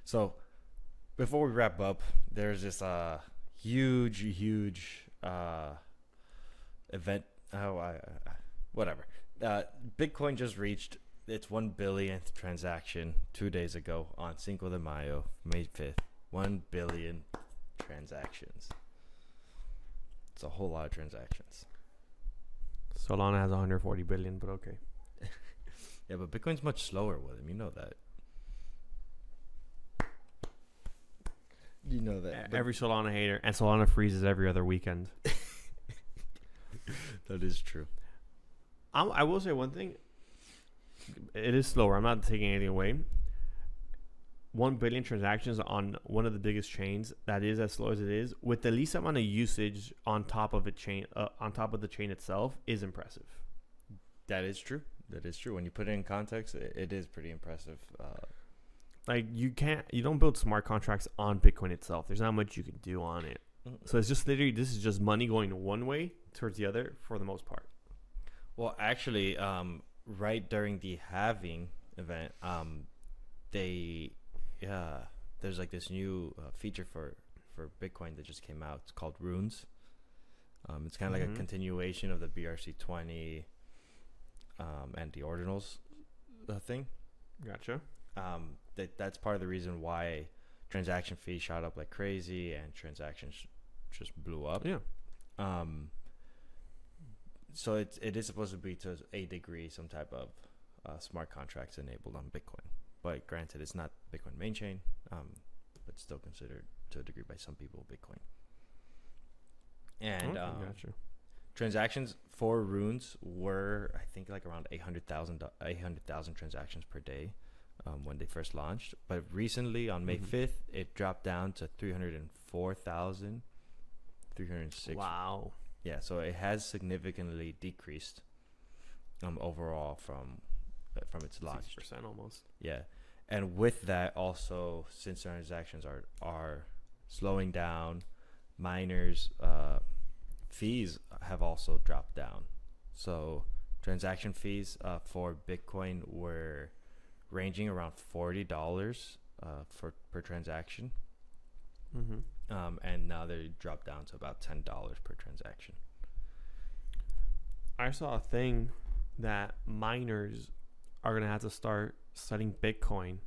So before we wrap up, there's this huge event. Whatever. Bitcoin just reached its 1 billionth transaction 2 days ago on Cinco de Mayo, May 5th. 1 billion transactions. It's a whole lot of transactions. Solana has 140 billion, but okay. Yeah, but Bitcoin's much slower, William. You know that. You know that. Every Solana hater, and Solana freezes every other weekend. That is true. I will say one thing. It is slower. I'm not taking anything away. 1 billion transactions on one of the biggest chains that is as slow as it is, with the least amount of usage on top of the chain itself, is impressive. That is true. That is true. When you put it in context, it is pretty impressive. Like you don't build smart contracts on Bitcoin itself. There's not much you can do on it. So it's just literally, this is just money going one way towards the other for the most part. Well, actually, right during the halving event, there's like this new feature for Bitcoin that just came out. It's called Runes. It's kind of like a continuation of the BRC20 and the ordinals thing. Gotcha. That's part of the reason why transaction fees shot up like crazy and transactions just blew up. Yeah. So it is supposed to be, to a degree, some type of smart contracts enabled on Bitcoin. But granted, it's not Bitcoin main chain, but still considered to a degree by some people Bitcoin. And gotcha. Transactions for Runes were, I think, like around 800,000 transactions per day when they first launched. But recently, on May 5th, it dropped down to 304,306. Wow. Yeah, so it has significantly decreased overall from its launch. 6% almost. Yeah, and with that also, since transactions are slowing down, miners' fees have also dropped down. So transaction fees for Bitcoin were ranging around $40 per transaction. And now they dropped down to about $10 per transaction. I saw a thing that miners are going to have to start setting Bitcoin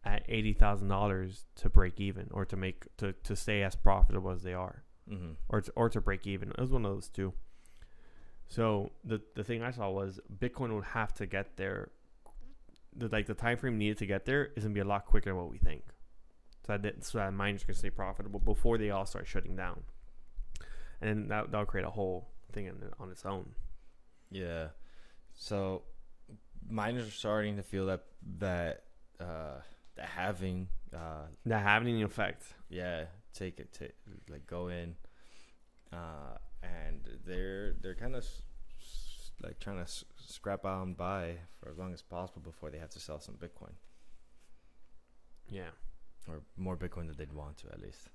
at $80,000 to break even, or to make to stay as profitable as they are, or to break even. It was one of those two. So the thing I saw was Bitcoin would have to get there. The time frame needed to get there is going to be a lot quicker than what we think. So that miners can stay profitable before they all start shutting down, and then that'll create a whole thing on its own. Yeah, so miners are starting to feel that having an effect. Yeah, go in, and they're kind of like trying to scrap on by for as long as possible before they have to sell some Bitcoin. Yeah. Or more Bitcoin than they'd want to, at least.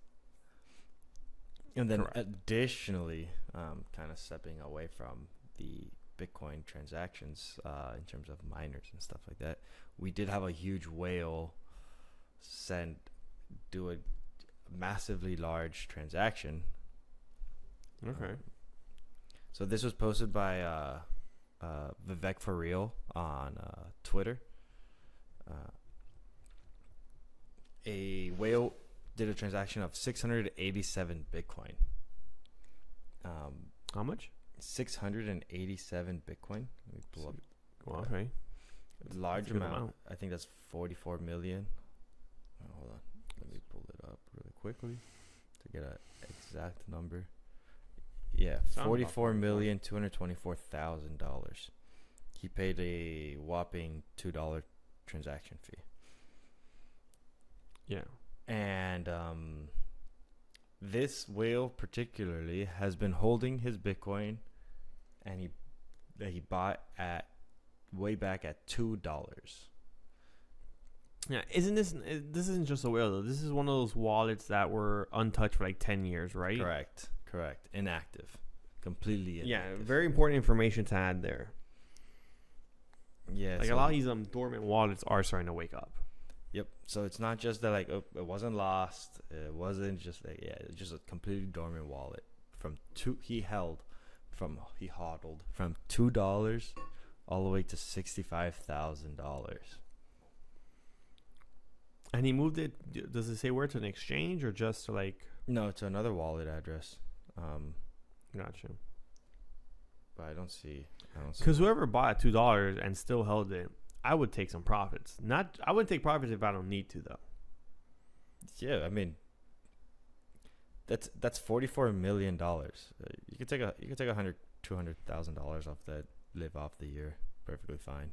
And then additionally, kind of stepping away from the Bitcoin transactions in terms of miners and stuff like that, we did have a huge whale do a massively large transaction. Okay. So this was posted by Vivek for Real on Twitter. A whale did a transaction of 687 Bitcoin. How much? 687 Bitcoin. Let me pull up. Well, okay. Large amount. I think that's 44 million. Hold on. Let me pull it up really quickly to get an exact number. Yeah, $44,224,000. He paid a whopping $2 transaction fee. Yeah. And this whale particularly has been holding his Bitcoin, and he bought at way back at $2. Yeah, this isn't just a whale though. This is one of those wallets that were untouched for like 10 years, right? Correct. Inactive. Completely inactive. Yeah, very important information to add there. Yeah. Like a lot of these dormant wallets are starting to wake up. Yep. So it's not just that like, oh, it wasn't lost. It wasn't just like, yeah, it's just a completely dormant wallet from he hodled from $2 all the way to $65,000. And he moved it. Does it say where, to an exchange or just to like? No, to another wallet address. Gotcha. But I don't see. Because whoever bought at $2 and still held it, I would take some profits. I wouldn't take profits if I don't need to, though. Yeah, I mean, that's $44 million. You could take $200,000 off that. Live off the year perfectly fine.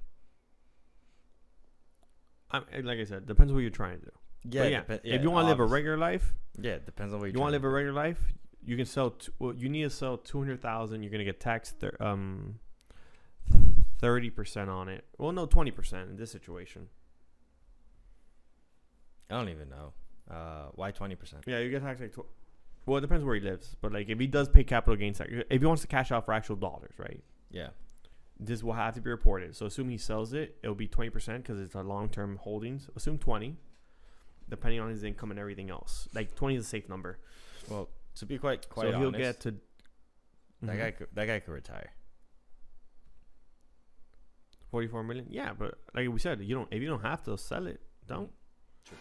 Like I said, depends what you're trying to do. Yeah, if you want to live a regular life, it depends on what you want to live a regular life. You can sell. You need to sell 200,000. You're gonna get taxed 30% on it. Well, no, 20% in this situation. I don't even know. Why 20%? Yeah, you get taxed like. Well, it depends where he lives, but like if he does pay capital gains tax, if he wants to cash out for actual dollars, right? Yeah. This will have to be reported. So assume he sells it, it'll be 20% because it's a long-term holdings. Assume 20, depending on his income and everything else. Like 20 is a safe number. Well, to be quite so honest, he'll get to that guy could retire. 44 million. Yeah, but like we said, if you don't have to sell it, don't. True.